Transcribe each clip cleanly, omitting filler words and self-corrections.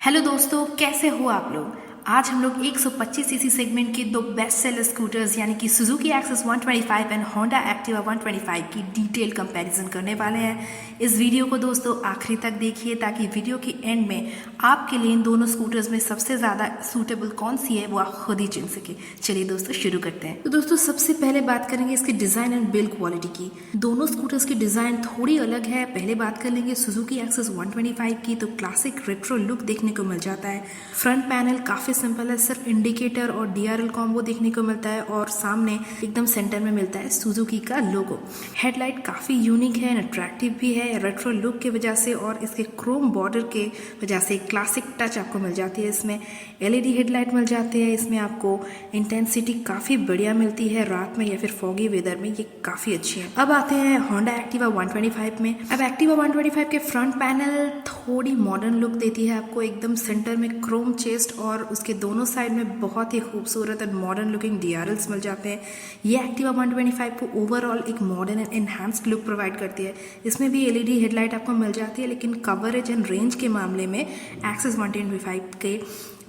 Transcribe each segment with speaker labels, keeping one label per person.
Speaker 1: Hello दोस्तों, कैसे हो आप लोग। आज हम लोग 125 सीसी सेगमेंट के दो बेस्ट सेलर स्कूटर्स यानी कि Suzuki Access 125 and Honda Activa 125 की डिटेल कंपैरिजन करने वाले हैं। इस वीडियो को दोस्तों आखिरी तक देखिए ताकि वीडियो के एंड में आपके लिए इन दोनों स्कूटर्स में सबसे ज़्यादा सूटेबल कौन सी है वो आप खुद ही चुन सके। चलिए दोस्तों शुरू करते हैं। तो दोस्तों सबसे पहले बात करेंगे इसके डिज़ाइन एंड बिल्ड क्वालिटी की। दोनों स्कूटर्स की डिज़ाइन थोड़ी अलग है। पहले बात कर लेंगे सुजुकी एक्सेस 125 की, तो क्लासिक रेट्रो लुक देखने को मिल जाता है। फ्रंट पैनल काफ़ी सिंपल है, सिर्फ इंडिकेटर और डीआरएल कॉम्बो देखने को मिलता है और सामने एकदम सेंटर में मिलता है सुजुकी का लोगो। हेडलाइट काफ़ी यूनिक है, अट्रैक्टिव भी है रेट्रो लुक की वजह से, और इसके क्रोम बॉर्डर के वजह से क्लासिक टच आपको मिल जाती है। इसमें एलईडी हेडलाइट मिल जाते हैं। इसमें आपको इंटेंसिटी काफ़ी बढ़िया मिलती है, रात में या फिर फॉगी वेदर में ये काफ़ी अच्छी है। अब आते हैं होंडा एक्टिवा 125 में। अब एक्टिवा 125 के फ्रंट पैनल थोड़ी मॉडर्न लुक देती है आपको, एकदम सेंटर में क्रोम चेस्ट और उसके दोनों साइड में बहुत ही खूबसूरत और मॉडर्न लुकिंग डीआरएल्स मिल जाते हैं। ये एक्टिवा 125 को ओवरऑल एक modern and enhanced look provide करती है। इसमें भी एलईडी हेडलाइट आपको मिल जाती है, लेकिन कवरेज एंड रेंज के मामले में एक्सेस 125 के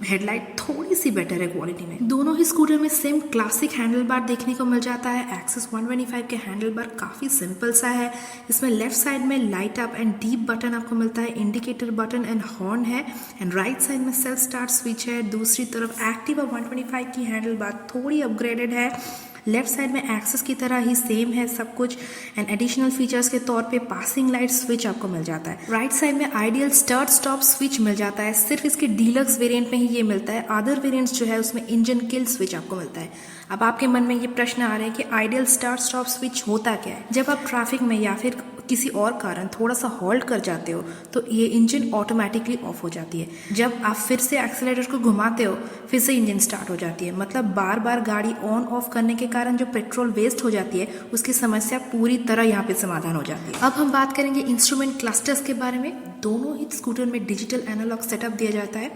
Speaker 1: हेडलाइट थोड़ी सी बेटर है क्वालिटी में। दोनों ही स्कूटर में सेम क्लासिक हैंडल बार देखने को मिल जाता है। एक्सेस 125 के हैंडल बार काफ़ी सिंपल सा है। इसमें लेफ्ट साइड में light up and deep button आपको मिलता है, इंडिकेटर बटन एंड हॉर्न है, एंड राइट साइड में सेल्फ स्टार्ट स्विच है। दूसरी तरफ एक्टिवा 125 की हैंडल बार थोड़ी अपग्रेडेड है। लेफ्ट साइड में एक्सेस की तरह ही सेम है सब कुछ, एंड एडिशनल फीचर्स के तौर पे पासिंग लाइट स्विच आपको मिल जाता है। राइट साइड में आइडियल स्टार्ट स्टॉप स्विच मिल जाता है, सिर्फ इसके डीलक्स वेरिएंट में ही ये मिलता है। अदर वेरिएंट्स जो है उसमें इंजन किल स्विच आपको मिलता है। अब आपके मन में ये प्रश्न आ रहे हैं कि आइडियल स्टार्ट स्टॉप स्विच होता क्या है। जब आप ट्रैफिक में या फिर किसी और कारण थोड़ा सा हॉल्ट कर जाते हो तो ये इंजन ऑटोमेटिकली ऑफ हो जाती है। जब आप फिर से एक्सेलेरेटर को घुमाते हो फिर से इंजन स्टार्ट हो जाती है। मतलब बार बार गाड़ी ऑन ऑफ करने के कारण जो पेट्रोल वेस्ट हो जाती है उसकी समस्या पूरी तरह यहाँ पे समाधान हो जाती है। अब हम बात करेंगे इंस्ट्रूमेंट क्लस्टर्स के बारे में। दोनों ही स्कूटर में डिजिटल एनालॉग सेटअप दिया जाता है,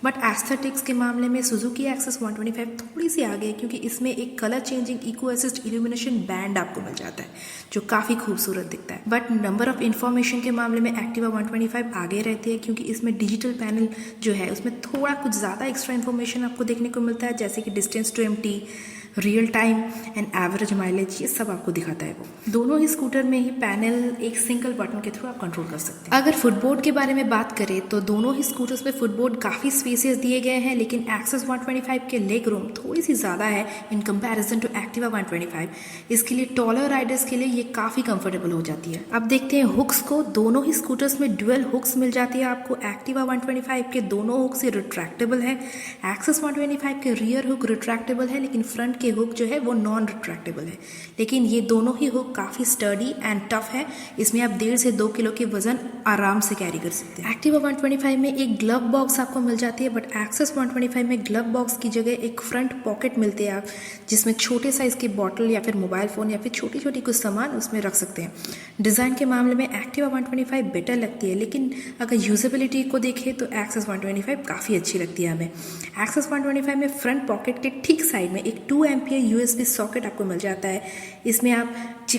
Speaker 1: बट एस्थेटिक्स के मामले में सुजुकी एक्सेस 125 थोड़ी सी आगे है, क्योंकि इसमें एक colour changing eco assist illumination band आपको मिल जाता है जो काफ़ी खूबसूरत दिखता है। बट नंबर ऑफ इन्फॉर्मेशन के मामले में एक्टिवा 125 आगे रहती है, क्योंकि इसमें डिजिटल पैनल जो है उसमें थोड़ा कुछ ज़्यादा एक्स्ट्रा इन्फॉर्मेशन आपको देखने को मिलता है, जैसे कि distance to empty, real time and average mileage, ये सब आपको दिखाता है वो। दोनों ही स्कूटर में ही पैनल एक सिंगल बटन के थ्रू आप कंट्रोल कर सकते हैं। अगर फुटबोर्ड के बारे में बात करें तो दोनों ही स्कूटर्स में फुटबोर्ड काफ़ी स्पेसियस दिए गए हैं, लेकिन एक्सेस 125 के लेग रूम थोड़ी सी ज़्यादा है इन कंपैरिजन टू एक्टिवा 125। इसके लिए टॉलर राइडर्स के लिए ये काफ़ी कंफर्टेबल हो जाती है। अब देखते हैं हुक्स को। दोनों ही स्कूटर्स में ड्यूअल हुक्स मिल जाती है आपको। एक्टिवा 125 के दोनों हुक्स रिट्रैक्टेबल है। एक्सेस 125 के रियर हुक रिट्रैक्टेबल है, लेकिन फ्रंट के हुक जो है वो नॉन रिट्रैक्टेबल है। लेकिन ये दोनों ही हुक काफ़ी स्टर्डी एंड टफ है। इसमें आप 1.5 से 2 किलो के वजन आराम से कैरी कर सकते हैं। एक्टिवा 125 में एक ग्लव बॉक्स आपको मिल जाती है, बट एक्सेस 125 में ग्लव बॉक्स की जगह एक फ्रंट पॉकेट मिलती है आप, जिसमें छोटे साइज की बॉटल या फिर मोबाइल फ़ोन या फिर छोटी छोटी कुछ सामान उसमें रख सकते हैं। डिज़ाइन के मामले में एक्टिवा 125 बेटर लगती है, लेकिन अगर यूजेबिलिटी को देखें तो एक्सेस 125 काफ़ी अच्छी लगती है हमें। एक्सेस 125 में फ्रंट पॉकेट के ठीक साइड में एक 2 एम्पियर यूएसबी सॉकेट आपको मिल जाता है। इसमें आप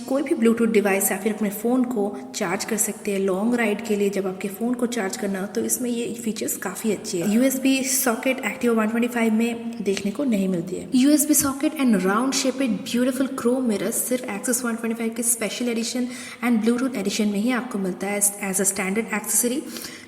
Speaker 1: कोई भी ब्लूटूथ डिवाइस या फिर अपने फ़ोन को चार्ज कर सकते हैं। लॉन्ग राइड के लिए जब आपके फ़ोन को चार्ज करना हो तो इसमें ये फीचर्स काफ़ी अच्छी है। यूएसबी सॉकेट एक्टिवा 125 में देखने को नहीं मिलती है। USB socket and round shaped beautiful chrome mirrors सिर्फ एक्सेस 125 के special edition and Bluetooth edition में ही आपको मिलता है एज अ स्टैंडर्ड एक्सेसरी।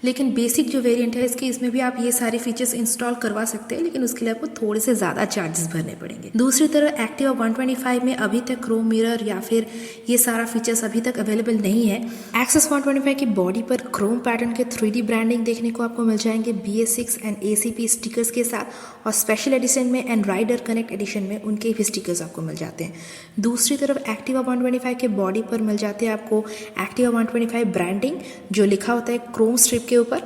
Speaker 1: लेकिन बेसिक जो वेरिएंट है इसकी, इसमें भी आप ये सारे फीचर्स इंस्टॉल करवा सकते हैं, लेकिन उसके लिए आपको थोड़े से ज़्यादा चार्जेस भरने पड़ेंगे। दूसरी तरफ एक्टिवा 125 में अभी तक क्रोम मिरर या फिर ये सारा फीचर्स अभी तक अवेलेबल नहीं है। एक्सेस 125 की बॉडी पर क्रोम पैटर्न के 3D ब्रांडिंग देखने को आपको मिल जाएंगे BS6 एंड ACP स्टिकर्स के साथ, और स्पेशल एडिशन में एंड राइडर कनेक्ट एडिशन में उनके भी स्टिकर्स आपको मिल जाते हैं। दूसरी तरफ एक्टिवा 125 के बॉडी पर मिल जाते हैं आपको एक्टिवा 125 ब्रांडिंग, जो लिखा होता है क्रोम स्ट्रिप के ऊपर।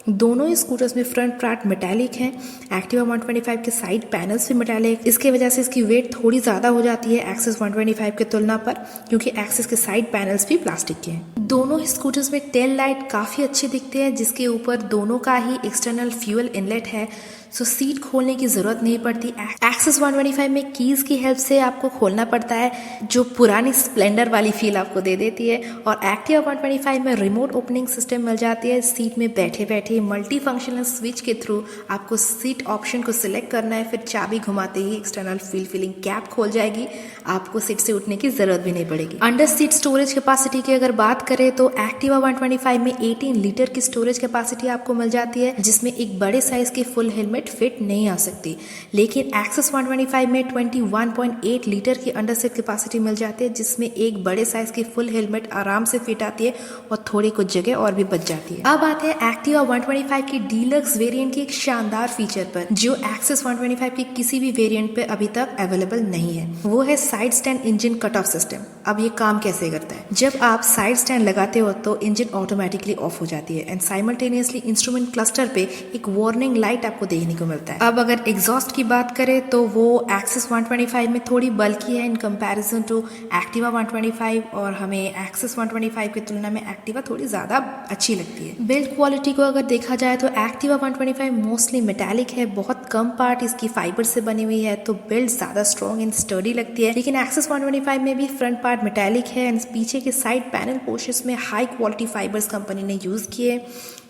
Speaker 1: दोनों ही स्कूटर्स में फ्रंट पार्ट मेटालिक है। एक्टिवा 125 के साइड पैनल्स भी मेटालिक, इसके वजह से इसकी वेट थोड़ी ज़्यादा हो जाती है एक्सेस 125 के तुलना पर, क्योंकि एक्सेस के साइड पैनल्स भी प्लास्टिक के हैं। दोनों ही स्कूटर्स में टेल लाइट काफ़ी अच्छे दिखते हैं, जिसके ऊपर दोनों का ही एक्सटर्नल फ्यूल इनलेट है, सो सीट खोलने की ज़रूरत नहीं पड़ती। एक्सेस 125 में कीज़ की हेल्प से आपको खोलना पड़ता है, जो पुरानी स्प्लेंडर वाली फील आपको दे देती है। और एक्टिवा 125 में रिमोट ओपनिंग सिस्टम मिल जाती है सीट में बैठे बैठे कि मल्टी फंक्शनल स्विच के थ्रू आपको सीट ऑप्शन को सिलेक्ट करना है, फिर चाबी घुमाते ही एक्सटर्नल फ्यूल फिलिंग कैप खोल जाएगी, आपको सीट से उठने की जरूरत भी नहीं पड़ेगी। अंडर सीट स्टोरेज कैपेसिटी की अगर बात करें तो एक्टिवा 125 में 18 लीटर की स्टोरेज कैपेसिटी आपको मिल जाती है, जिसमें एक बड़े साइज की फुल हेलमेट फिट नहीं आ सकती। लेकिन एक्सेस 125 में 21.8 लीटर की अंडर सीट कैपेसिटी मिल जाती है, जिसमें एक बड़े साइज की फुल हेलमेट आराम से फिट आती है और थोड़ी कुछ जगह और भी बच जाती है। अब आते हैं एक्टिवा 125 की डीलक्स वेरिएंट की एक शानदार फीचर पर, जो एक्सेस 125 के किसी भी वेरिएंट पे अभी तक अवेलेबल नहीं है। वो है side stand engine cut off system. अब ये काम कैसे करता है? जब आप साइड स्टैंड लगाते हो तो इंजन ऑटोमेटिकली ऑफ हो जाती है एंड साइमल्टेनियसली इंस्ट्रूमेंट क्लस्टर पे एक वार्निंग लाइट आपको देखने को मिलता है। अब अगर एग्जॉस्ट की बात करें तो वो एक्सेस 125 में थोड़ी बल्कि है इन कंपैरिजन टू एक्टिवा 125, और हमें एक्सेस 125 की तुलना में एक्टिवा थोड़ी ज्यादा अच्छी लगती है। बिल्ड क्वालिटी को अगर देखा जाए तो एक्टिवा 125 मोस्टली मेटालिक है, बहुत कम पार्ट इसकी फाइबर से बनी हुई है, तो बिल्ड ज्यादा स्ट्रॉन्ग एंड स्टर्डी लगती है। लेकिन एक्सेस 125 में भी फ्रंट पार्ट मेटालिक है एंड पीछे के साइड पैनल पोर्शंस में हाई क्वालिटी फाइबर्स कंपनी ने यूज किए।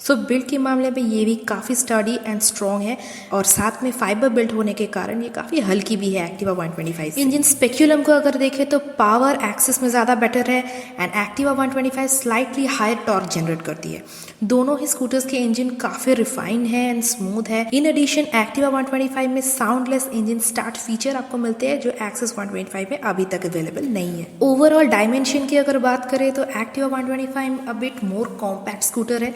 Speaker 1: सो बिल्ड के मामले में ये भी काफी स्टर्डी एंड स्ट्रॉन्ग है, और साथ में फाइबर बिल्ड होने के कारण ये काफी हल्की भी है एक्टिवा 125। इंजन स्पेक्यूलम को अगर देखें तो पावर एक्सेस में ज्यादा बेटर है and Activa 125 slightly higher torque generate करती है। दोनों ही स्कूटर्स के इंजन काफी रिफाइंड है एंड स्मूथ है। इन एडिशन एक्टिवा 125 में साउंडलेस इंजन स्टार्ट फीचर आपको मिलते हैं, जो एक्सेस 125 में अभी तक अवेलेबल नहीं है। ओवरऑल डायमेंशन की अगर बात करें तो Activa 125 a bit more compact scooter है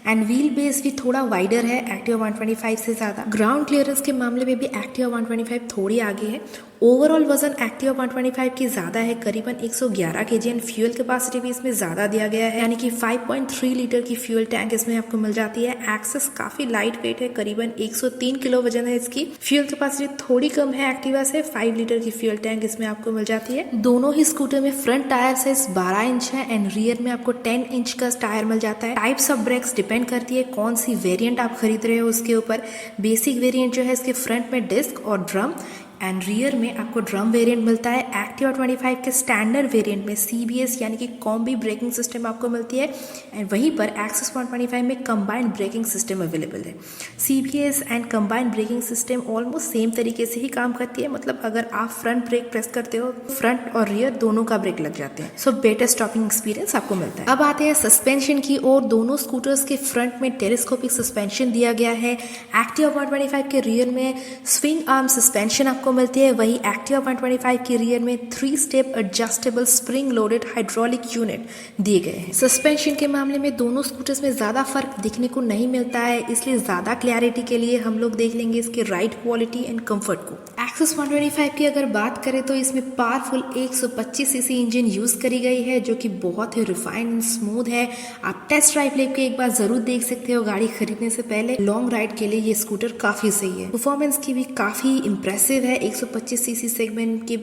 Speaker 1: एंड व्हील बेस भी थोड़ा वाइडर है एक्टिवा 125 से ज्यादा। ग्राउंड क्लियरेंस के मामले में भी एक्टिवा 125 थोड़ी आगे है। ओवरऑल वजन एक्टिवा 125 की ज्यादा है, करीबन 111 kg एंड फ्यूल कैपेसिटी भी इसमें ज्यादा दिया गया है, यानी कि 5.3 लीटर की फ्यूल टैंक इसमें आपको मिल जाती है। एक्सेस काफी लाइट वेट है, करीबन 103 किलो वजन है इसकी। फ्यूल कैपेसिटी थोड़ी कम है एक्टिवा से, 5 लीटर की फ्यूल टैंक इसमें आपको मिल जाती है। दोनों ही स्कूटर में फ्रंट टायर साइज 12 इंच है एंड रियर में आपको 10 इंच का टायर मिल जाता है। टाइप्स ऑफ ब्रेक्स डिपेंड करती है कौन सी वेरिएंट आप खरीद रहे हो उसके ऊपर। बेसिक वेरिएंट जो है इसके फ्रंट में डिस्क और ड्रम एंड रियर में आपको ड्रम वेरिएंट मिलता है। एक्टिवा 25 के स्टैंडर्ड वेरिएंट में CBS यानी कि कॉम्बी ब्रेकिंग सिस्टम आपको मिलती है एंड वहीं पर एक्सेस 125 में कंबाइंड ब्रेकिंग सिस्टम अवेलेबल है। CBS and combined braking system almost same तरीके से ही काम करती है, मतलब अगर आप फ्रंट ब्रेक प्रेस करते हो फ्रंट और रियर दोनों का ब्रेक लग जाते हैं। सो बेटर स्टॉपिंग एक्सपीरियंस आपको मिलता है। अब आते हैं सस्पेंशन की ओर। दोनों स्कूटर्स के फ्रंट में टेलीस्कोपिक सस्पेंशन दिया गया है। एक्टिवा 125 के रियर में स्विंग आर्म सस्पेंशन आपको मिलती है, वही एक्टिवा 125 के रियर में 3 step adjustable spring loaded hydraulic unit दिए गए हैं। सस्पेंशन के मामले में दोनों स्कूटर्स में ज्यादा फर्क दिखने को नहीं मिलता है, इसलिए ज्यादा क्लैरिटी के लिए हम लोग देख लेंगे इसके राइड क्वालिटी एंड कंफर्ट को। एक्सेस 125 की अगर बात करें तो इसमें पावरफुल 125 सीसी इंजन यूज करी गई है, जो कि बहुत ही रिफाइंड एंड स्मूथ है। आप टेस्ट ड्राइव लेके एक बार जरूर देख सकते हो गाड़ी खरीदने से पहले। लॉन्ग राइड के लिए ये स्कूटर काफी सही है। परफॉर्मेंस की भी काफी इंप्रेसिव है। 125 सीसी सेगमेंट के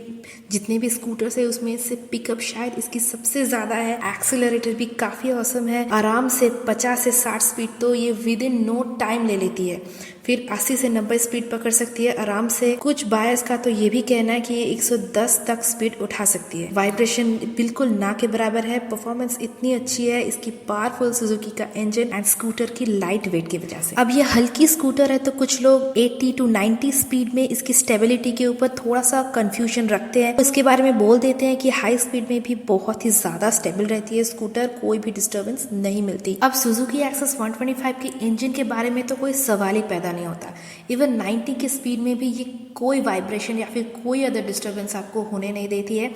Speaker 1: जितने भी स्कूटर्स है उसमें से पिकअप शायद इसकी सबसे ज्यादा है। एक्सेलरेटर भी काफी औसम है, आराम से 50 से 60 स्पीड तो ये विद इन नो टाइम ले लेती है। फिर 80 से 90 स्पीड पकड़ सकती है आराम से। कुछ बायर्स का तो ये भी कहना है कि ये 110 तक स्पीड उठा सकती है। वाइब्रेशन बिल्कुल ना के बराबर है। परफॉर्मेंस इतनी अच्छी है इसकी पावरफुल सुजुकी का इंजन एंड स्कूटर की लाइट वेट की वजह से। अब ये हल्की स्कूटर है तो कुछ लोग 80 to 90 स्पीड में इसकी स्टेबिलिटी के ऊपर थोड़ा सा कंफ्यूजन रखते हैं। इसके बारे में बोल देते हैं कि हाई स्पीड में भी बहुत ही ज्यादा स्टेबल रहती है स्कूटर, कोई भी डिस्टर्बेंस नहीं मिलती। अब सुजुकी एक्सेस 125 के इंजन के बारे में तो कोई सवाल ही पैदा नहीं होता। इवन 90 की स्पीड में भी ये कोई वाइब्रेशन या फिर कोई अदर डिस्टर्बेंस आपको होने नहीं देती है,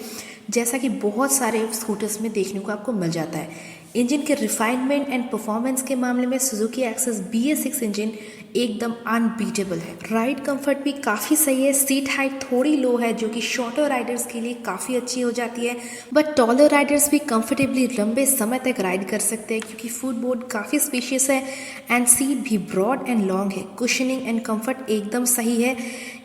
Speaker 1: जैसा कि बहुत सारे स्कूटर्स में देखने को आपको मिल जाता है। इंजन के रिफाइनमेंट एंड परफॉर्मेंस के मामले में सुजुकी एक्सेस BS6 इंजन एकदम अनबीटेबल है। राइड कंफर्ट भी काफ़ी सही है। सीट हाइट थोड़ी लो है जो कि शॉर्टर राइडर्स के लिए काफ़ी अच्छी हो जाती है, बट टॉलर राइडर्स भी कंफर्टेबली लंबे समय तक राइड कर सकते हैं क्योंकि फुटबोर्ड काफ़ी स्पेशियस है एंड सीट भी ब्रॉड एंड लॉन्ग है। कुशनिंग एंड कंफर्ट एकदम सही है।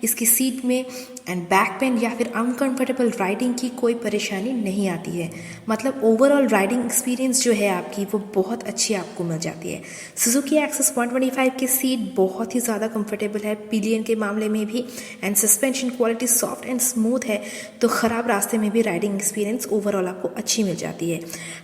Speaker 1: इसकी सीट में एंड बैक पेन या फिर अनकंफर्टेबल राइडिंग की कोई परेशानी नहीं आती है। मतलब ओवरऑल राइडिंग एक्सपीरियंस जो है आपकी वो बहुत अच्छी आपको मिल जाती है। सुजुकी एक्सेस 125 की सीट बहुत ही ज़्यादा कंफर्टेबल है पिलियन के मामले में भी, and suspension quality soft and smooth है, तो ख़राब रास्ते में भी राइडिंग एक्सपीरियंस ओवरऑल आपको अच्छी मिल जाती है।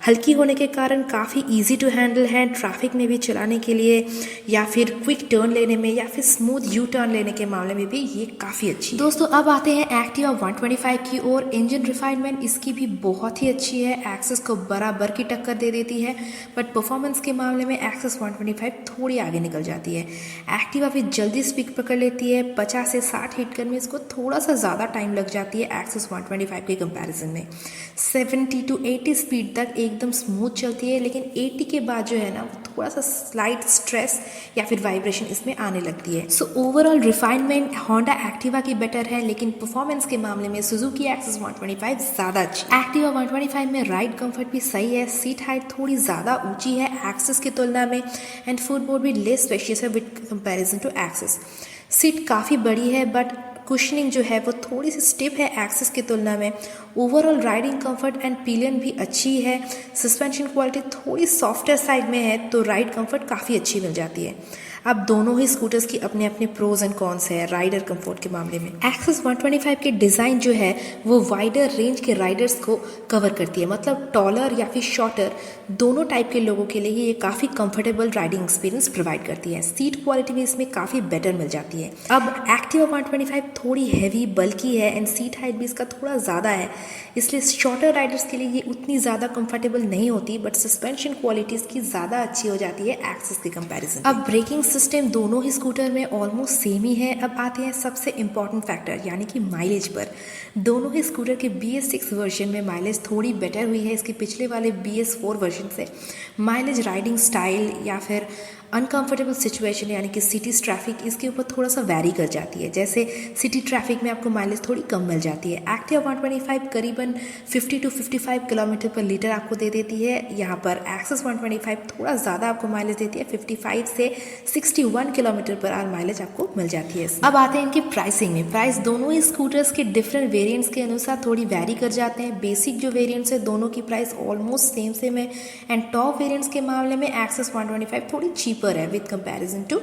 Speaker 1: हल्की होने के कारण काफ़ी ईजी टू हैंडल है ट्रैफिक में भी चलाने के लिए, या फिर क्विक टर्न लेने में, या फिर स्मूथ यू टर्न लेने के मामले में भी ये काफ़ी अच्छी है। दोस्तों अब आते हैं एक्टिवा 125 की ओर। इंजन रिफाइनमेंट इसकी भी बहुत ही अच्छी है, एक्सेस को बराबर की टक्कर दे देती है, बट परफॉर्मेंस के मामले में एक्सेस 125 थोड़ी आगे निकल जाती है। एक्टिवा भी जल्दी स्पीड पकड़ लेती है, 50 से 60 हिट करने में इसको थोड़ा सा ज़्यादा टाइम लग जाती है एक्सेस 125 के कंपैरिजन में। 70 to 80 स्पीड तक एकदम स्मूथ चलती है, लेकिन 80 के बाद जो है ना वो थोड़ा सा स्लाइट स्ट्रेस या फिर वाइब्रेशन इसमें आने लगती है। So overall refinement Honda Activa की बेटर है, लेकिन परफॉर्मेंस के मामले में सुजुकी एक्सेस 125 ज़्यादा अच्छी। एक्टिवा 125 में राइड कंफर्ट भी सही है, सीट हाइट थोड़ी ज़्यादा ऊंची है एक्सेस की तुलना में, एंड फुटबोर्ड भी लेस स्पेशियस है with comparison to Access. Seat काफ़ी बड़ी है, बट कुशनिंग जो है वो थोड़ी सी स्टिफ है एक्सेस की तुलना में। Overall riding comfort and pillion भी अच्छी है, सस्पेंशन क्वालिटी थोड़ी सॉफ्टर साइड में है, तो राइड कंफर्ट काफ़ी अच्छी मिल जाती है। अब दोनों ही स्कूटर्स की अपने अपने प्रोज एंड कॉन्स है राइडर कंफर्ट के मामले में। एक्सेस 125 के डिज़ाइन जो है वो वाइडर रेंज के राइडर्स को कवर करती है, मतलब टॉलर या फिर शॉर्टर दोनों टाइप के लोगों के लिए ये काफ़ी कंफर्टेबल राइडिंग एक्सपीरियंस प्रोवाइड करती है। सीट क्वालिटी भी इसमें काफ़ी बेटर मिल जाती है। अब एक्टिवा 125 थोड़ी हैवी बल्कि है, एंड सीट हाइट भी इसका थोड़ा ज़्यादा है, इसलिए शॉर्टर राइडर्स के लिए ये उतनी ज़्यादा कंफर्टेबल नहीं होती, बट सस्पेंशन क्वालिटी इसकी ज़्यादा अच्छी हो जाती है एक्सेस के कंपैरिजन। अब ब्रेकिंग सिस्टम दोनों ही स्कूटर में ऑलमोस्ट सेम ही है। अब आते हैं सबसे इंपॉर्टेंट फैक्टर यानी कि माइलेज पर। दोनों ही स्कूटर के BS6 वर्जन में माइलेज थोड़ी बेटर हुई है इसके पिछले वाले BS4 वर्जन से। माइलेज राइडिंग स्टाइल या फिर अनकंफर्टेबल सिचुएशन यानी कि सिटी ट्रैफिक इसके ऊपर थोड़ा सा वैरी कर जाती है। जैसे सिटी ट्रैफिक में आपको माइलेज थोड़ी कम मिल जाती है। एक्टिवा 125 करीबन 50 to 55 किलोमीटर पर लीटर आपको दे देती है। यहाँ पर एक्सेस 125 थोड़ा ज़्यादा आपको माइलेज देती है, 55 से 61 किलोमीटर पर आवर माइलेज आपको मिल जाती है। अब आते हैं इनकी प्राइसिंग में। प्राइस दोनों ही स्कूटर्स के डिफरेंट वेरिएंट्स के अनुसार थोड़ी वैरी कर जाते हैं। बेसिक जो वेरिएंट्स है दोनों की प्राइस ऑलमोस्ट सेम है, एंड टॉप वेरिएंट्स के मामले में एक्सेस 125 थोड़ी चीपर है विद कंपैरिजन टू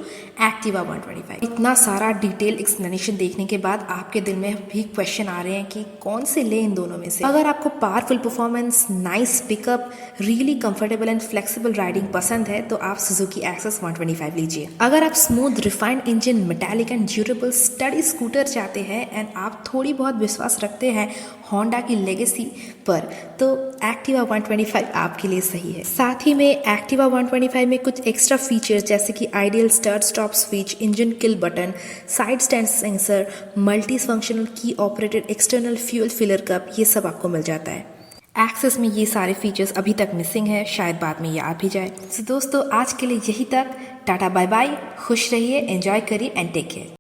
Speaker 1: एक्टिवा 125। इतना सारा डिटेल एक्सप्लेनेशन देखने के बाद आपके दिल में भी क्वेश्चन आ रहे हैं कि कौन से ले इन दोनों में से। अगर आपको powerful performance, nice pickup, really comfortable and flexible riding पसंद है तो आप सुजुकी एक्सेस 125 लीजिए। अगर आप smooth refined engine, metallic and durable study scooter चाहते हैं एंड आप थोड़ी बहुत विश्वास रखते हैं होंडा की लेगेसी पर, तो एक्टिवा 125 आपके लिए सही है। साथ ही में एक्टिवा 125 में कुछ एक्स्ट्रा फीचर्स जैसे कि ideal start stop switch, engine kill button, side stand sensor, multi functional key operated external fuel filler cap, ये सब आपको मिल जाता है। एक्सेस में ये सारे फीचर्स अभी तक मिसिंग है, शायद बाद में ये आ भी जाए। तो दोस्तों आज के लिए यही तक। टाटा बाय बाय, खुश रहिए, एंजॉय करिए एंड टेक केयर।